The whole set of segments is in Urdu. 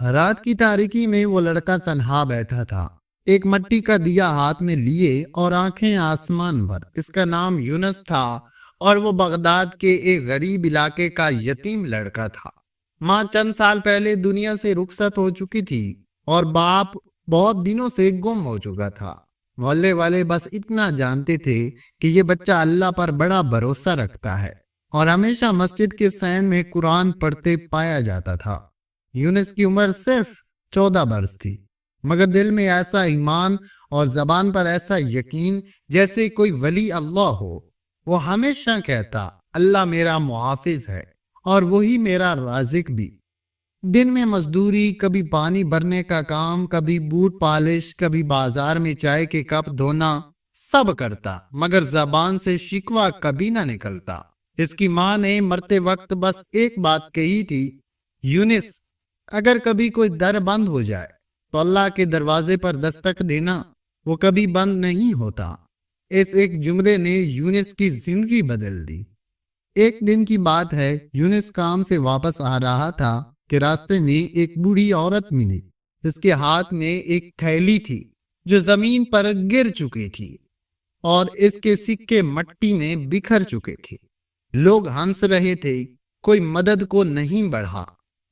رات کی تاریکی میں وہ لڑکا تنہا بیٹھا تھا، ایک مٹی کا دیا ہاتھ میں لیے اور آنکھیں آسمان پر۔ اس کا نام یونس تھا اور وہ بغداد کے ایک غریب علاقے کا یتیم لڑکا تھا۔ ماں چند سال پہلے دنیا سے رخصت ہو چکی تھی اور باپ بہت دنوں سے گم ہو چکا تھا۔ محلے والے بس اتنا جانتے تھے کہ یہ بچہ اللہ پر بڑا بھروسہ رکھتا ہے اور ہمیشہ مسجد کے صحن میں قرآن پڑھتے پایا جاتا تھا۔ یونس کی عمر صرف 14 برس تھی، مگر دل میں ایسا ایمان اور زبان پر ایسا یقین جیسے کوئی ولی اللہ ہو۔ وہ ہمیشہ کہتا، اللہ میرا محافظ ہے اور وہی میرا رازق بھی۔ دن میں مزدوری، کبھی پانی بھرنے کا کام، کبھی بوٹ پالش، کبھی بازار میں چائے کے کپ دھونا، سب کرتا، مگر زبان سے شکوہ کبھی نہ نکلتا۔ اس کی ماں نے مرتے وقت بس ایک بات کہی تھی، یونس، اگر کبھی کوئی در بند ہو جائے تو اللہ کے دروازے پر دستک دینا، وہ کبھی بند نہیں ہوتا۔ اس ایک جملے نے یونس کی زندگی بدل دی۔ ایک دن کی بات ہے، یونس کام سے واپس آ رہا تھا کہ راستے میں ایک بوڑھی عورت ملی۔ اس کے ہاتھ میں ایک تھیلی تھی جو زمین پر گر چکی تھی اور اس کے سکے مٹی میں بکھر چکے تھے۔ لوگ ہنس رہے تھے، کوئی مدد کو نہیں بڑھا۔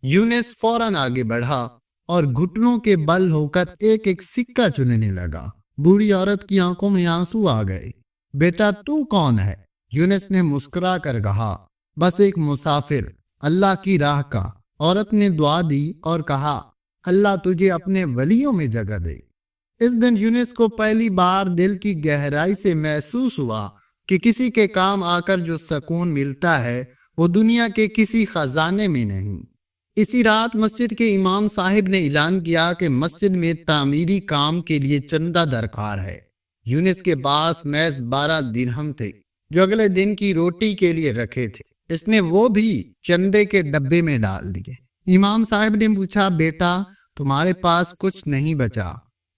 یونس فوراً آگے بڑھا اور گھٹنوں کے بل ہو کر ایک ایک سکہ چننے لگا۔ بوڑھی عورت کی آنکھوں میں آنسو آ گئے۔ بیٹا تو کون ہے؟ یونس نے مسکرا کر کہا، بس ایک مسافر، اللہ کی راہ کا۔ عورت نے دعا دی اور کہا، اللہ تجھے اپنے ولیوں میں جگہ دے۔ اس دن یونس کو پہلی بار دل کی گہرائی سے محسوس ہوا کہ کسی کے کام آ کر جو سکون ملتا ہے وہ دنیا کے کسی خزانے میں نہیں۔ اسی رات مسجد کے امام صاحب نے اعلان کیا کہ مسجد میں تعمیری کام کے لیے چندہ درکار ہے۔ یونس کے پاس محض 12 درہم تھے جو اگلے دن کی روٹی کے لیے رکھے تھے۔ اس نے وہ بھی چندے کے ڈبے میں ڈال دیے۔ امام صاحب نے پوچھا، بیٹا تمہارے پاس کچھ نہیں بچا؟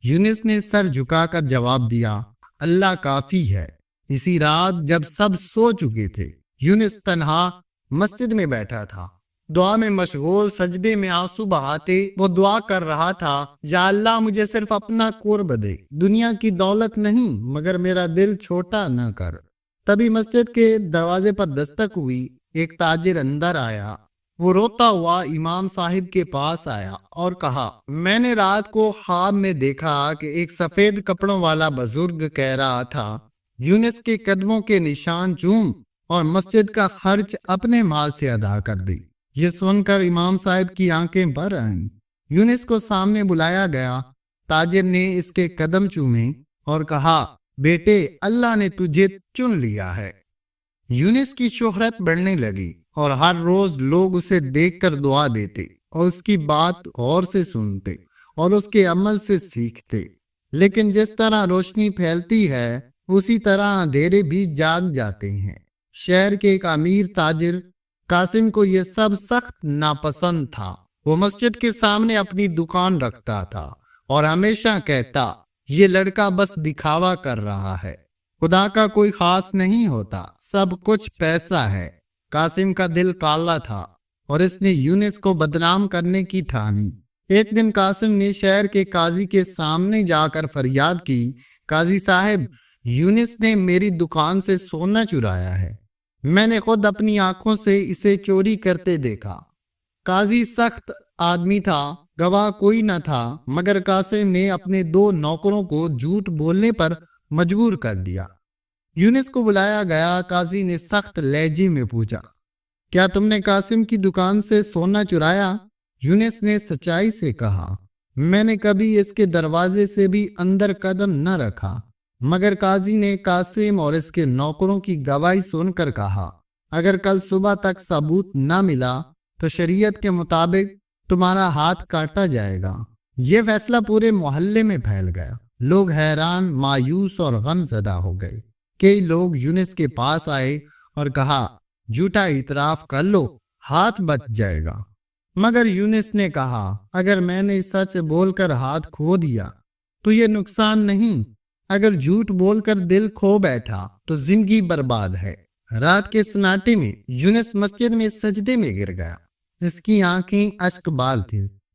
یونس نے سر جھکا کر جواب دیا، اللہ کافی ہے۔ اسی رات جب سب سو چکے تھے، یونس تنہا مسجد میں بیٹھا تھا، دعا میں مشغول، سجدے میں آنسو بہاتے وہ دعا کر رہا تھا، یا اللہ مجھے صرف اپنا قرب دے، دنیا کی دولت نہیں، مگر میرا دل چھوٹا نہ کر۔ تبھی مسجد کے دروازے پر دستک ہوئی، ایک تاجر اندر آیا۔ وہ روتا ہوا امام صاحب کے پاس آیا اور کہا، میں نے رات کو خواب میں دیکھا کہ ایک سفید کپڑوں والا بزرگ کہہ رہا تھا، یونس کے قدموں کے نشان چوم اور مسجد کا خرچ اپنے مال سے ادا کر دی۔ یہ سن کر امام صاحب کی آنکھیں بھر آئیں۔ یونس کو سامنے بلایا گیا۔ تاجر نے اس کے قدم چومے اور کہا، بیٹے اللہ نے تجھے چن لیا ہے۔ یونس کی شہرت بڑھنے لگی اور ہر روز لوگ اسے دیکھ کر دعا دیتے اور اس کی بات غور سے سنتے اور اس کے عمل سے سیکھتے۔ لیکن جس طرح روشنی پھیلتی ہے اسی طرح اندھیرے بھی جاگ جاتے ہیں۔ شہر کے ایک امیر تاجر قاسم کو یہ سب سخت ناپسند تھا۔ وہ مسجد کے سامنے اپنی دکان رکھتا تھا اور ہمیشہ کہتا، یہ لڑکا بس دکھاوا کر رہا ہے، خدا کا کوئی خاص نہیں ہوتا، سب کچھ پیسہ ہے۔ قاسم کا دل کالا تھا اور اس نے یونس کو بدنام کرنے کی ٹھانی۔ ایک دن قاسم نے شہر کے قاضی کے سامنے جا کر فریاد کی، قاضی صاحب، یونس نے میری دکان سے سونا چرایا ہے، میں نے خود اپنی آنکھوں سے اسے چوری کرتے دیکھا۔ قاضی سخت آدمی تھا، گواہ کوئی نہ تھا، مگر قاسم نے اپنے 2 نوکروں کو جھوٹ بولنے پر مجبور کر دیا۔ یونس کو بلایا گیا۔ قاضی نے سخت لہجے میں پوچھا، کیا تم نے قاسم کی دکان سے سونا چرایا؟ یونس نے سچائی سے کہا، میں نے کبھی اس کے دروازے سے بھی اندر قدم نہ رکھا۔ مگر قاضی نے قاسم اور اس کے نوکروں کی گواہی سن کر کہا، اگر کل صبح تک ثبوت نہ ملا تو شریعت کے مطابق تمہارا ہاتھ کاٹا جائے گا۔ یہ فیصلہ پورے محلے میں پھیل گیا۔ لوگ حیران، مایوس اور غم زدہ ہو گئے۔ کئی لوگ یونس کے پاس آئے اور کہا، جھوٹا اعتراف کر لو، ہاتھ بچ جائے گا۔ مگر یونس نے کہا، اگر میں نے سچ بول کر ہاتھ کھو دیا تو یہ نقصان نہیں، اگر جھوٹ بول کر دل کھو بیٹھا تو زندگی برباد ہے۔ رات کے سناٹے میں یونس مسجد میں سجدے میں گر گیا۔ اس کی آنکھیں اشک بال تھی،